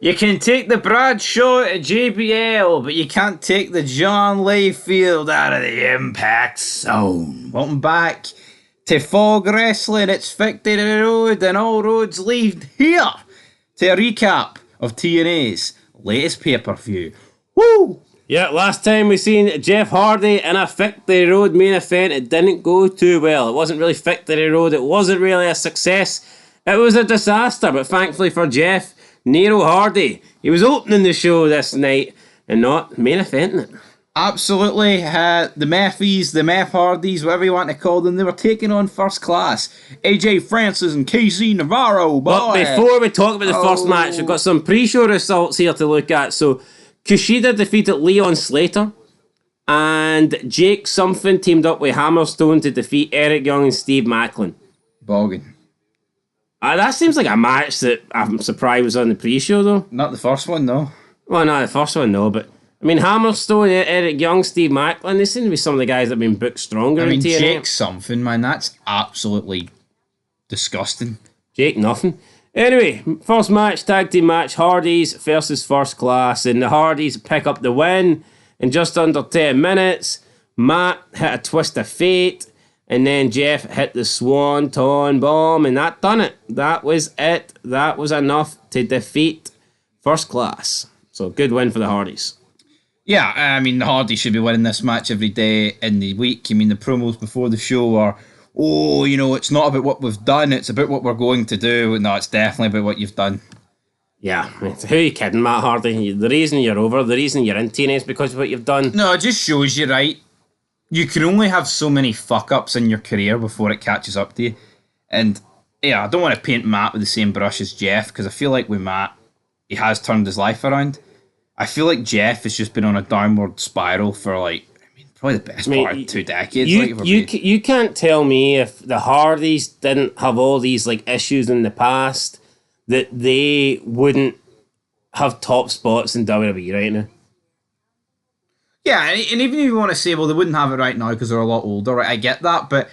You can take the Bradshaw at JBL, but you can't take the John Layfield out of the Impact Zone. Welcome back to Fog Wrestling. It's Victory Road, and all roads lead here to a recap of TNA's latest pay-per-view. Woo! Yeah, last time we seen Jeff Hardy in a Victory Road main event, it didn't go too well. It wasn't really Victory Road, it wasn't really a success. It was a disaster, but thankfully for Jeff, Nero Hardy, he was opening the show this night and not main eventing it. Absolutely. The Mephies, the Meth Hardys, whatever you want to call them, they were taking on First Class. AJ Francis and KC Navarro, boy. But before we talk about the first match, we've got some pre-show results here to look at. So, Kushida defeated Leon Slater, and Jake Something teamed up with Hammerstone to defeat Eric Young and Steve Macklin. Boggin. That seems like a match that I'm surprised was on the pre-show, though. Not the first one, no. Well, no, the first one, no, but... I mean, Hammerstone, Eric Young, Steve Macklin, they seem to be some of the guys that have been booked stronger in TNA. Jake Something, man, that's absolutely disgusting. Jake nothing. Anyway, first match, tag team match, Hardys versus First Class, and the Hardys pick up the win in just under 10 minutes. Matt hit a twist of fate, and then Jeff hit the Swanton bomb, and that done it. That was it. That was enough to defeat First Class. So, good win for the Hardys. Yeah, I mean, the Hardys should be winning this match every day in the week. I mean, the promos before the show are, it's not about what we've done, it's about what we're going to do. No, it's definitely about what you've done. Yeah, who are you kidding, Matt Hardy? The reason you're over, the reason you're in TNA is because of what you've done. No, it just shows you, right? You can only have so many fuck-ups in your career before it catches up to you. And, yeah, I don't want to paint Matt with the same brush as Jeff, because I feel like with Matt, he has turned his life around. I feel like Jeff has just been on a downward spiral for, probably the best part of 2 decades. You can't tell me if the Hardys didn't have all these issues in the past that they wouldn't have top spots in WWE right now. Yeah, and even if you want to say, well, they wouldn't have it right now because they're a lot older, right? I get that, but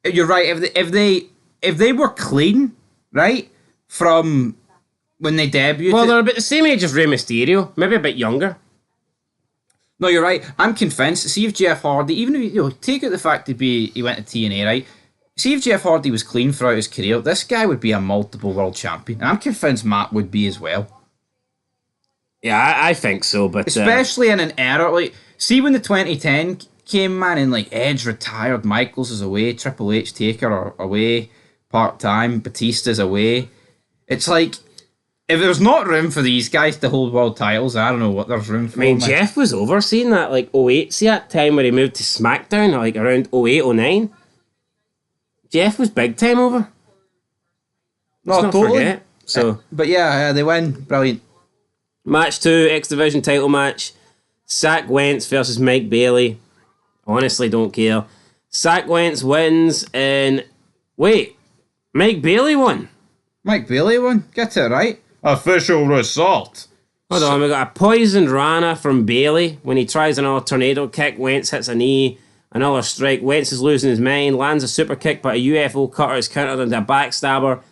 you're right. If they were clean, right, from when they debuted, well, they're about the same age as Rey Mysterio, maybe a bit younger. No, you're right. I'm convinced. See if Jeff Hardy, even if take out the fact he went to TNA, right? See if Jeff Hardy was clean throughout his career, this guy would be a multiple world champion, and I'm convinced Matt would be as well. Yeah, I think so, but especially in an era see when the 2010 came, man, and Edge retired, Michaels is away, Triple H Taker are away part time, Batista's away. It's like, if there's not room for these guys to hold world titles, I don't know what there's room for. I mean, Jeff was overseeing that 08. See that time where he moved to SmackDown, around 08, 09? Jeff was big time over. No, totally. Forget. So, but yeah, they win. Brilliant. Match 2, X Division title match. Zach Wentz versus Mike Bailey. Honestly, don't care. Zach Wentz wins, and wait, Mike Bailey won. Mike Bailey won. Get it right. Official result. Hold on, we got a poisoned Rana from Bailey. When he tries another tornado kick, Wentz hits a knee. Another strike. Wentz is losing his mind. Lands a super kick, but a UFO cutter is countered into a backstabber.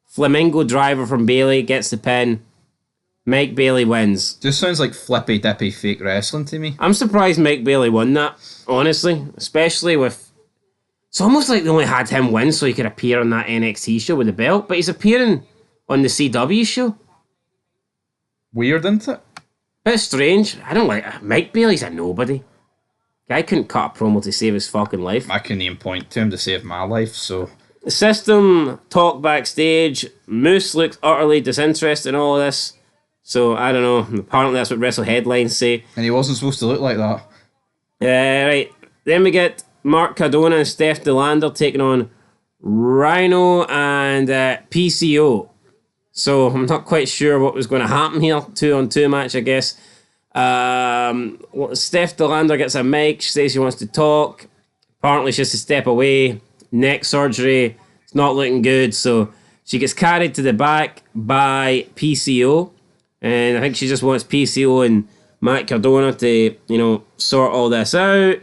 Flamingo driver from Bailey gets the pin. Mike Bailey wins. Just sounds like flippy dippy fake wrestling to me. I'm surprised Mike Bailey won that, honestly. Especially with... It's almost like they only had him win so he could appear on that NXT show with the belt, but he's appearing on the CW show. Weird, isn't it? Bit strange. I don't like... Mike Bailey's a nobody. Guy couldn't cut a promo to save his fucking life. I couldn't even point to him to save my life, so... The System talk backstage. Moose looks utterly disinterested in all of this. So, I don't know. Apparently that's what Wrestle headlines say. And he wasn't supposed to look like that. Right. Then we get Mark Cardona and Steph DeLander taking on Rhino and PCO. So, I'm not quite sure what was going to happen here. 2-on-2 match, I guess. Steph DeLander gets a mic. She says she wants to talk. Apparently she has to step away. Neck surgery. It's not looking good. So, she gets carried to the back by PCO. And I think she just wants PCO and Matt Cardona to, sort all this out.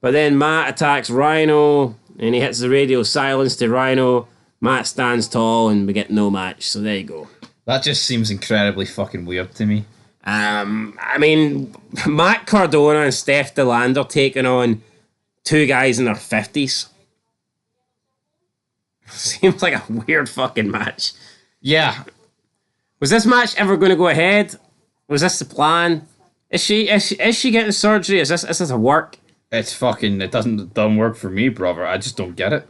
But then Matt attacks Rhino, and he hits the radio silence to Rhino. Matt stands tall, and we get no match. So there you go. That just seems incredibly fucking weird to me. I mean, Matt Cardona and Steph DeLander taking on two guys in their 50s. Seems like a weird fucking match. Yeah. Was this match ever going to go ahead? Was this the plan? Is she getting surgery? Is this a work? It doesn't work for me, brother. I just don't get it.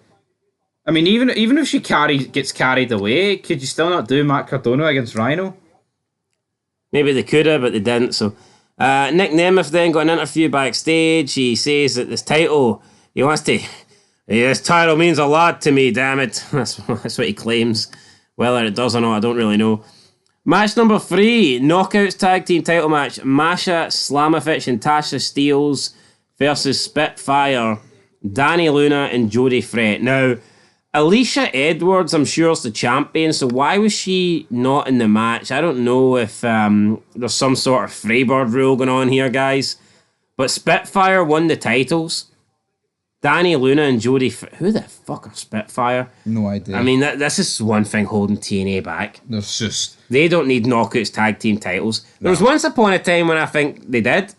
I mean, even if she gets carried away, could you still not do Matt Cardona against Rhino? Maybe they could have, but they didn't. So, Nick Nemeth then got an interview backstage. He says that this title, this title means a lot to me, damn it. That's what he claims. Whether it does or not, I don't really know. Match number 3, Knockouts Tag Team title match. Masha Slamovich and Tasha Steelz versus Spitfire, Danny Luna and Jody Fret. Now, Alicia Edwards, I'm sure, is the champion, so why was she not in the match? I don't know if there's some sort of Freebird rule going on here, guys. But Spitfire won the titles. Danny Luna and Jody who the fuck are Spitfire? No idea. I mean, this is one thing holding TNA back. They don't need Knockouts Tag Team titles. There was once upon a time when I think they did.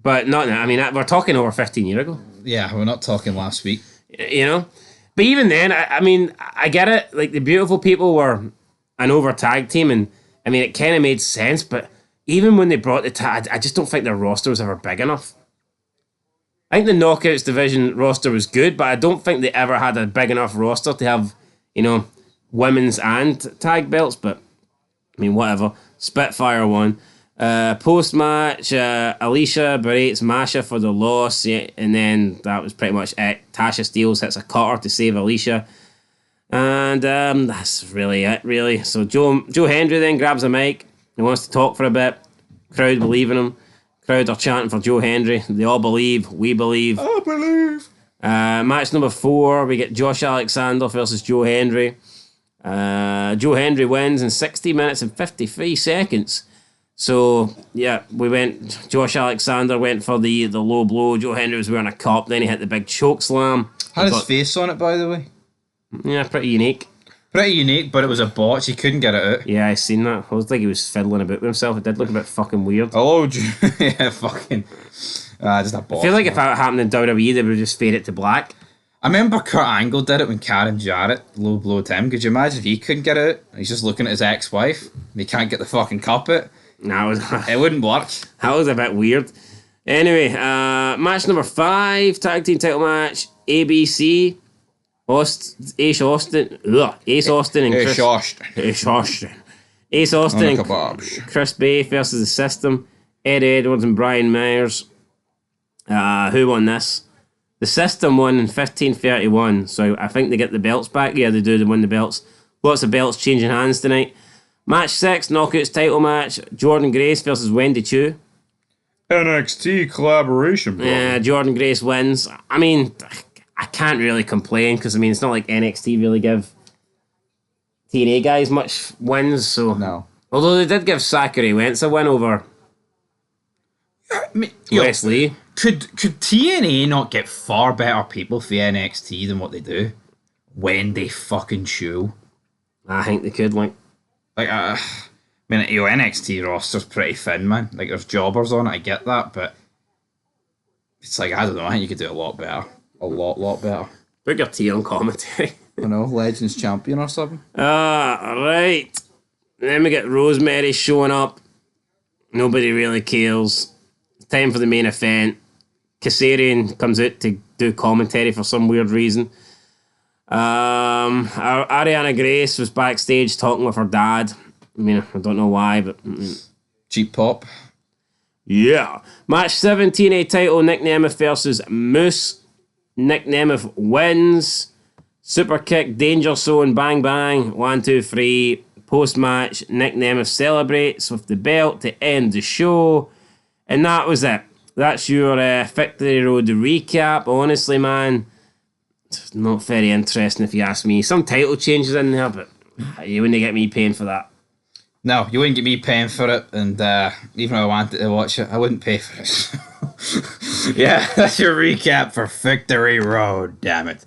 But not now. I mean, we're talking over 15 years ago. Yeah, we're not talking last week. You know? But even then, I mean, I get it. Like, the Beautiful People were an over tag team, and I mean, it kind of made sense, but even when they brought the tag, I just don't think their roster was ever big enough. I think the Knockouts division roster was good, but I don't think they ever had a big enough roster to have, women's and tag belts, but, I mean, whatever. Spitfire won. Post-match, Alicia berates Masha for the loss, and then that was pretty much it. Tasha Steelz hits a cutter to save Alicia. And that's really it, really. So Joe Hendry then grabs a mic. He wants to talk for a bit. Crowd believe in him. Crowd are chanting for Joe Hendry. They all believe. We believe. I believe. Match number 4, we get Josh Alexander versus Joe Hendry. Joe Hendry wins in 60 minutes and 53 seconds. So, yeah, Josh Alexander went for the low blow. Joe Hendry was wearing a cup. Then he hit the big choke slam. Had his face on it, by the way. Yeah, pretty unique. Pretty unique, but it was a botch. He couldn't get it out. Yeah, I seen that. I was like he was fiddling about with himself. It did look a bit fucking weird. Oh, yeah, fucking. Just a botch. I feel like if that happened in WWE, they would just fade it to black. I remember Kurt Angle did it when Karen Jarrett low blowed him. Could you imagine if he couldn't get it out? He's just looking at his ex-wife. He can't get the fucking cup out. No, it wouldn't work. That was a bit weird. Anyway, match number 5, tag team title match. ABC, Ace Austin and Chris Bay versus the System. Eddie Edwards and Brian Myers. Who won this? The System won in 15:31, so I think they get the belts back. Yeah, they do. They win the belts. Lots of belts changing hands tonight. Match 6, Knockouts title match. Jordan Grace versus Wendy Chu. NXT collaboration, bro. Yeah, Jordan Grace wins. I mean, I can't really complain because, I mean, it's not like NXT really give TNA guys much wins, so... No. Although they did give Sakura Wentz a win over Wes Lee. Could TNA not get far better people for NXT than what they do? Wendy fucking Chu. I think they could, like... I mean, your NXT roster's pretty thin, man. Like, there's jobbers on it, I get that, but it's like, I don't know, I think you could do a lot better. A lot better. Booker T on commentary. I know, Legends champion or something. Right. Then we get Rosemary showing up. Nobody really cares. It's time for the main event. Kazarian comes out to do commentary for some weird reason. Ariana Grace was backstage talking with her dad. I mean, I don't know why, but... Cheap pop. Yeah. Match 17, a title, Nick Nemeth versus Moose. Nick Nemeth wins. Super kick, danger zone, bang bang. 1, 2, 3. Post-match, Nick Nemeth celebrates with the belt to end the show. And that was it. That's your Victory Road recap. Honestly, man, it's not very interesting if you ask me. Some title changes in there, but you wouldn't get me paying for that. No, you wouldn't get me paying for it, and even if I wanted to watch it, I wouldn't pay for it. Yeah, that's your recap for Victory Road, damn it.